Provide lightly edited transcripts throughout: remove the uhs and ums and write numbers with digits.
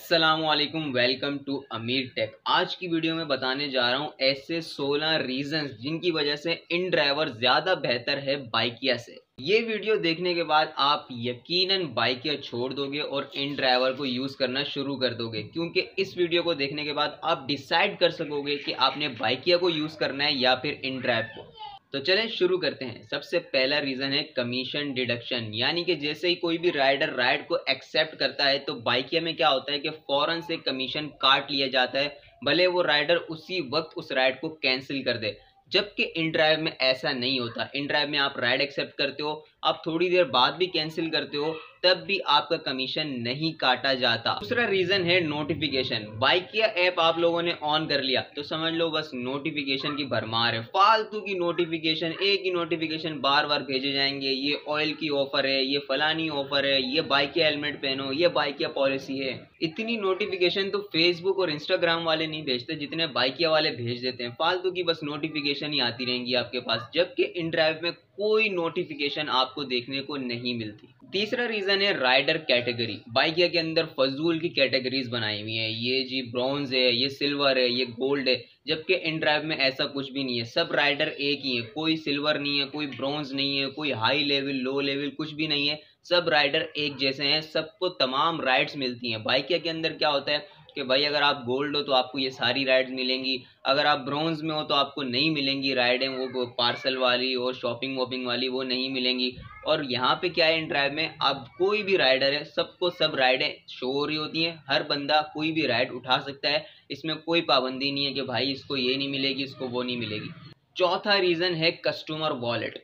अस्सलामुअलैकुम, welcome to अमीर take. आज की वीडियो में बताने जा रहा हूं ऐसे 16 रीजंस जिनकी वजह से इन ड्राइवर ज़्यादा बेहतर है बाइकिया से। ये वीडियो देखने के बाद आप यकीनन बाइकिया छोड़ दोगे और इन ड्राइवर को यूज़ करना शुरू कर दोगे, क्योंकि इस वीडियो को देखने के बाद आप डिसाइड कर सकोगे कि आपने बाइकिया को यूज़ करना है या फिर इन ड्राइव को। तो चलें शुरू करते हैं। सबसे पहला रीज़न है कमीशन डिडक्शन, यानी कि जैसे ही कोई भी राइडर राइड को एक्सेप्ट करता है तो बाइकिया में क्या होता है कि फ़ौरन से कमीशन काट लिया जाता है, भले वो राइडर उसी वक्त उस राइड को कैंसिल कर दे। जबकि इन ड्राइव में ऐसा नहीं होता। इन ड्राइव में आप राइड एक्सेप्ट करते हो, आप थोड़ी देर बाद भी कैंसिल करते हो, तब भी आपका कमीशन नहीं काटा जाता। दूसरा रीज़न है नोटिफिकेशन। बाइकिया ऐप आप लोगों ने ऑन कर लिया तो समझ लो बस नोटिफिकेशन की भरमार है, फालतू की नोटिफिकेशन, एक ही नोटिफिकेशन बार बार भेजे जाएंगे। ये ऑयल की ऑफर है, ये फलानी ऑफर है, ये बाइकिया हेलमेट पहनो, ये बाइकिया पॉलिसी है। इतनी नोटिफिकेशन तो फेसबुक और इंस्टाग्राम वाले नहीं भेजते जितने बाइकिया वाले भेज देते हैं। फालतू की बस नोटिफिकेशन ही आती रहेंगी आपके पास, जबकि इन ड्राइव में कोई नोटिफिकेशन आपको देखने को नहीं मिलती। तीसरा रीजन है राइडर कैटेगरी। बाइकिया के अंदर फजूल की कैटेगरीज बनाई हुई है, ये जी ब्रॉन्ज है, ये सिल्वर है, ये गोल्ड है, जबकि इन ड्राइव में ऐसा कुछ भी नहीं है। सब राइडर एक ही है, कोई सिल्वर नहीं है, कोई ब्रॉन्ज नहीं है, कोई हाई लेवल लो लेवल कुछ भी नहीं है। सब राइडर एक जैसे हैं, सबको तमाम राइड्स मिलती हैं। बाइकिया के अंदर क्या होता है कि भाई अगर आप गोल्ड हो तो आपको ये सारी राइड्स मिलेंगी, अगर आप ब्रॉन्ज में हो तो आपको नहीं मिलेंगी राइडें, वो पार्सल वाली और शॉपिंग वॉपिंग वाली वो नहीं मिलेंगी। और यहाँ पे क्या है, इन ड्राइव में अब कोई भी राइडर है, सबको सब राइडें शो हो रही होती हैं। हर बंदा कोई भी राइड उठा सकता है, इसमें कोई पाबंदी नहीं है कि भाई इसको ये नहीं मिलेगी, इसको वो नहीं मिलेगी। चौथा रीज़न है कस्टमर वॉलेट।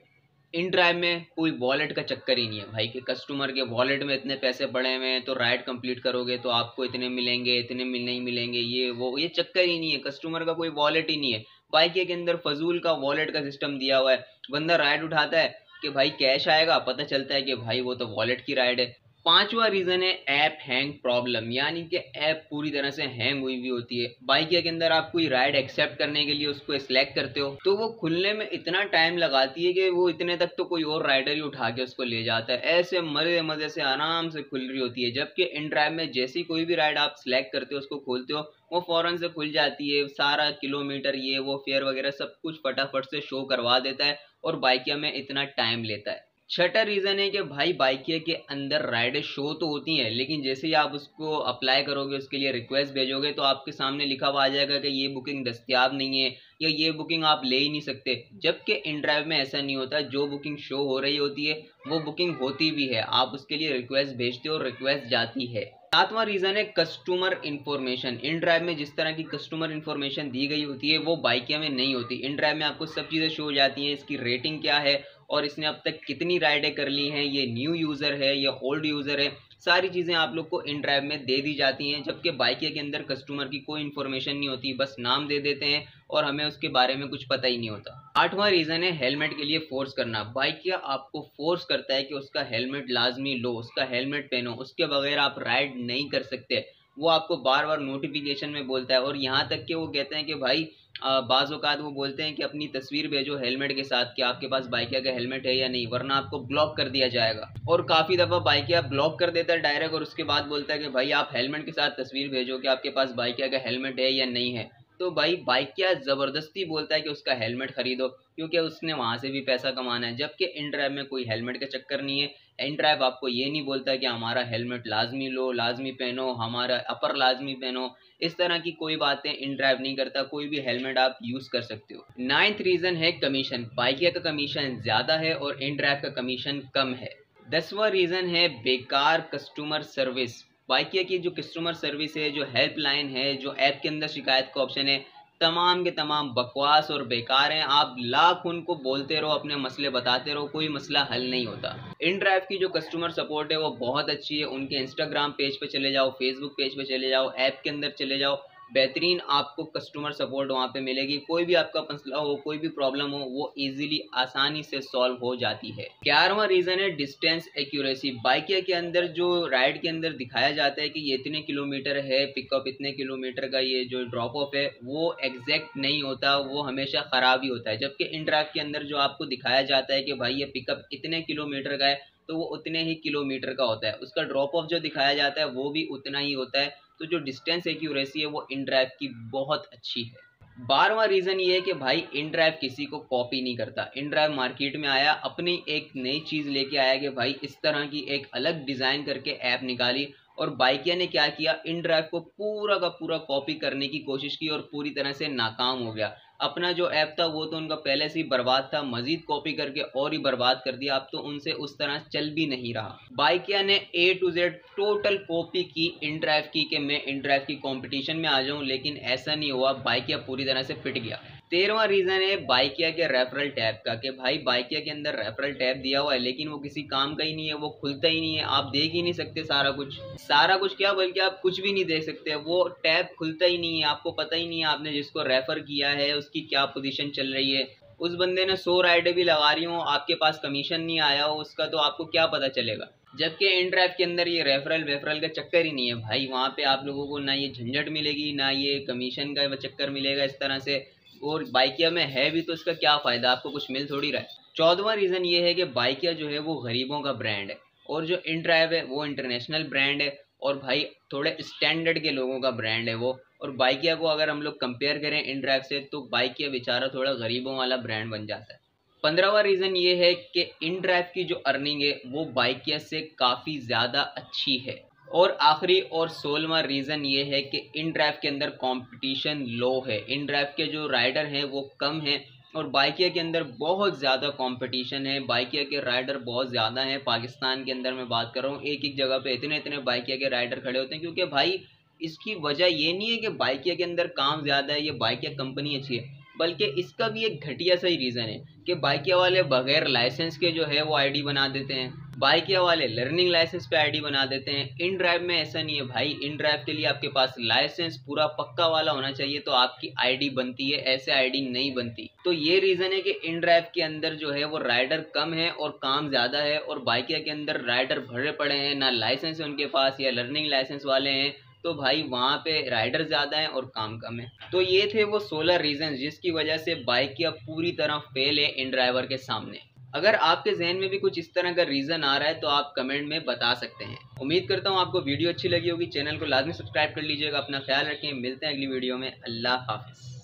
इन ड्राइव में कोई वॉलेट का चक्कर ही नहीं है भाई कि कस्टमर के वॉलेट में इतने पैसे पड़े हुए हैं तो राइड कंप्लीट करोगे तो आपको इतने मिलेंगे, इतने नहीं मिलेंगे, ये चक्कर ही नहीं है। कस्टमर का कोई वॉलेट ही नहीं है। बाइकिया के अंदर फजूल का वॉलेट का सिस्टम दिया हुआ है। बंदा राइड उठाता है कि भाई कैश आएगा, पता चलता है कि भाई वो तो वॉलेट की राइड है। पांचवा रीजन है ऐप हैंग प्रॉब्लम, यानी कि ऐप पूरी तरह से हैंग हुई हुई होती है। बाइकिया के अंदर आप कोई राइड एक्सेप्ट करने के लिए उसको सिलेक्ट करते हो तो वो खुलने में इतना टाइम लगाती है कि वो इतने तक तो कोई और राइडर ही उठा के उसको ले जाता है। ऐसे मजे मजे से आराम से खुल रही होती है, जबकि इन ड्राइव में जैसी कोई भी राइड आप सिलेक्ट करते हो, उसको खोलते हो, वो फौरन से खुल जाती है। सारा किलोमीटर ये वो फेयर वगैरह सब कुछ फटाफट से शो करवा देता है और बाइकिया में इतना टाइम लेता है। छठा रीज़न है कि भाई बाइकिया के अंदर राइडें शो तो होती हैं, लेकिन जैसे ही आप उसको अप्लाई करोगे, उसके लिए रिक्वेस्ट भेजोगे, तो आपके सामने लिखा हुआ आ जाएगा कि ये बुकिंग दस्तयाब नहीं है या ये बुकिंग आप ले ही नहीं सकते। जबकि इन ड्राइव में ऐसा नहीं होता, जो बुकिंग शो हो रही होती है वो बुकिंग होती भी है। आप उसके लिए रिक्वेस्ट भेजते हो, रिक्वेस्ट जाती है। सातवां रीज़न है कस्टमर इन्फॉर्मेशन। इन ड्राइव में जिस तरह की कस्टमर इन्फॉर्मेशन दी गई होती है वो बाइकिया में नहीं होती। इन ड्राइव में आपको सब चीज़ें शो हो जाती हैं, इसकी रेटिंग क्या है और इसने अब तक कितनी राइडें कर ली हैं, ये न्यू यूज़र है या ओल्ड यूज़र है, सारी चीज़ें आप लोग को इन ड्राइव में दे दी जाती हैं। जबकि बाइकिया के अंदर कस्टमर की कोई इन्फॉर्मेशन नहीं होती, बस नाम दे देते हैं और हमें उसके बारे में कुछ पता ही नहीं होता। आठवां रीज़न है हेलमेट के लिए फोर्स करना। बाइकिया आपको फोर्स करता है कि उसका हेलमेट लाजमी लो, उसका हेलमेट पहनो, उसके बगैर आप राइड नहीं कर सकते। वो आपको बार बार नोटिफिकेशन में बोलता है और यहाँ तक कि वो कहते हैं कि भाई बाज़ औक़ात वो बोलते हैं कि अपनी तस्वीर भेजो हेलमेट के साथ कि आपके पास बाइकिया का हेलमेट है या नहीं, वरना आपको ब्लॉक कर दिया जाएगा। और काफ़ी दफ़ा बाइकिया ब्लॉक कर देता है डायरेक्ट और उसके बाद बोलता है कि भाई आप हेलमेट के साथ तस्वीर भेजो कि आपके पास बाइकिया का हेलमेट है या नहीं है। तो भाई बाइकिया ज़बरदस्ती बोलता है कि उसका हेलमेट ख़रीदो, क्योंकि उसने वहाँ से भी पैसा कमाना है। जबकि इन ड्राइव में कोई हेलमेट का चक्कर नहीं है। इन ड्राइव आपको ये नहीं बोलता कि हमारा हेलमेट लाजमी लो, लाजमी पहनो, हमारा अपर लाजमी पहनो, इस तरह की कोई बातें इन ड्राइव नहीं करता। कोई भी हेलमेट आप यूज़ कर सकते हो। नाइन्थ रीज़न है कमीशन। बाइकिया का कमीशन ज़्यादा है और इन ड्राइव का कमीशन कम है। 10वां रीज़न है बेकार कस्टमर सर्विस। बाइकिया की जो कस्टमर सर्विस है, जो हेल्पलाइन है, जो ऐप के अंदर शिकायत का ऑप्शन है, तमाम के तमाम बकवास और बेकार हैं। आप लाख उनको बोलते रहो, अपने मसले बताते रहो, कोई मसला हल नहीं होता। इन ड्राइव की जो कस्टमर सपोर्ट है वो बहुत अच्छी है। उनके इंस्टाग्राम पेज पे चले जाओ, फेसबुक पेज पे चले जाओ, ऐप के अंदर चले जाओ, बेहतरीन आपको कस्टमर सपोर्ट वहाँ पे मिलेगी। कोई भी आपका मसला हो, कोई भी प्रॉब्लम हो, वो इजीली आसानी से सॉल्व हो जाती है। 11वां रीज़न है डिस्टेंस एक्यूरेसी। बाइकिया के अंदर जो राइड के अंदर दिखाया जाता है कि ये इतने किलोमीटर है पिकअप, इतने किलोमीटर का ये जो ड्रॉप ऑफ है, वो एग्जैक्ट नहीं होता, वो हमेशा ख़राब ही होता है। जबकि इन ड्राइव के अंदर जो आपको दिखाया जाता है कि भाई ये पिकअप इतने किलोमीटर का है, तो वो उतने ही किलोमीटर का होता है। उसका ड्रॉप ऑफ जो दिखाया जाता है वो भी उतना ही होता है। तो जो डिस्टेंस एक्यूरेसी है वो इन ड्राइव की बहुत अच्छी है। 12वां रीज़न ये है कि भाई इन ड्राइव किसी को कॉपी नहीं करता। इन ड्राइव मार्केट में आया, अपनी एक नई चीज़ लेके आया कि भाई इस तरह की एक अलग डिज़ाइन करके ऐप निकाली, और बाइकिया ने क्या किया, इन ड्राइव को पूरा का पूरा कॉपी करने की कोशिश की और पूरी तरह से नाकाम हो गया। अपना जो ऐप था वो तो उनका पहले से ही बर्बाद था, मजीद कॉपी करके और ही बर्बाद कर दिया। अब तो उनसे उस तरह चल भी नहीं रहा। बाइकिया ने A to Z total copy की इन ड्राइव की कि मैं इन ड्राइव की कंपटीशन में आ जाऊं, लेकिन ऐसा नहीं हुआ। बाइकिया पूरी तरह से पिट गया। 13वां रीज़न है बाइकिया के रेफरल टैब का, कि भाई बाइकिया के अंदर रेफरल टैब दिया हुआ है लेकिन वो किसी काम का ही नहीं है, वो खुलता ही नहीं है। आप देख ही नहीं सकते सारा कुछ क्या, बल्कि आप कुछ भी नहीं देख सकते। वो टैब खुलता ही नहीं है, आपको पता ही नहीं है आपने जिसको रेफर किया है उसकी क्या पोजीशन चल रही है। उस बंदे ने 100 राइडें भी लगा रही हो, आपके पास कमीशन नहीं आया हो उसका, तो आपको क्या पता चलेगा। जबकि इन ड्राइव के अंदर ये रेफरल का चक्कर ही नहीं है भाई। वहाँ पे आप लोगों को ना ये झंझट मिलेगी, ना ये कमीशन का चक्कर मिलेगा इस तरह से। और बाइकिया में है भी तो इसका क्या फ़ायदा, आपको कुछ मिल थोड़ी रहा है। 14वां रीज़न ये है कि बाइकिया जो है वो गरीबों का ब्रांड है, और जो इन ड्राइव है वो इंटरनेशनल ब्रांड है, और भाई थोड़े स्टैंडर्ड के लोगों का ब्रांड है वो। और बाइकिया को अगर हम लोग कंपेयर करें इन ड्राइव से, तो बाइकिया बेचारा थोड़ा गरीबों वाला ब्रांड बन जाता है। 15वां रीज़न ये है कि इन ड्राइव की जो अर्निंग है वो बाइकिया से काफ़ी ज़्यादा अच्छी है। और आखिरी और 16वां रीज़न ये है कि इन ड्राइव के अंदर कंपटीशन लो है। इन ड्राइव के जो राइडर हैं वो कम हैं, और बाइकिया के अंदर बहुत ज़्यादा कंपटीशन है। बाइकिया के राइडर बहुत ज़्यादा हैं। पाकिस्तान के अंदर मैं बात कर रहा हूँ, एक एक जगह पे इतने इतने बाइकिया के राइडर खड़े होते हैं। क्योंकि भाई इसकी वजह ये नहीं है कि बाइकिया के अंदर काम ज़्यादा है या बाइकिया कंपनी अच्छी है, बल्कि इसका भी एक घटिया सा ही रीज़न है कि बाइकिया वाले बगैर लाइसेंस के जो है वो आईडी बना देते हैं। बाइकिया वाले लर्निंग लाइसेंस पे आईडी बना देते हैं। इन ड्राइव में ऐसा नहीं है भाई। इन ड्राइव के लिए आपके पास लाइसेंस पूरा पक्का वाला होना चाहिए तो आपकी आईडी बनती है, ऐसे आईडी नहीं बनती। तो ये रीज़न है कि इन ड्राइव के अंदर जो है वो राइडर कम है और काम ज़्यादा है, और बाइकिया के अंदर राइडर भरे पड़े हैं, ना लाइसेंस है उनके पास या लर्निंग लाइसेंस वाले हैं, तो भाई वहाँ पे राइडर ज़्यादा हैं और काम कम है। तो ये थे वो 16 रीज़न जिसकी वजह से बाइकिया पूरी तरह फेल है इन ड्राइवर के सामने। अगर आपके जहन में भी कुछ इस तरह का रीज़न आ रहा है तो आप कमेंट में बता सकते हैं। उम्मीद करता हूँ आपको वीडियो अच्छी लगी होगी। चैनल को लाजमी सब्सक्राइब कर लीजिएगा। अपना ख्याल रखें, मिलते हैं अगली वीडियो में। अल्लाह हाफिज़।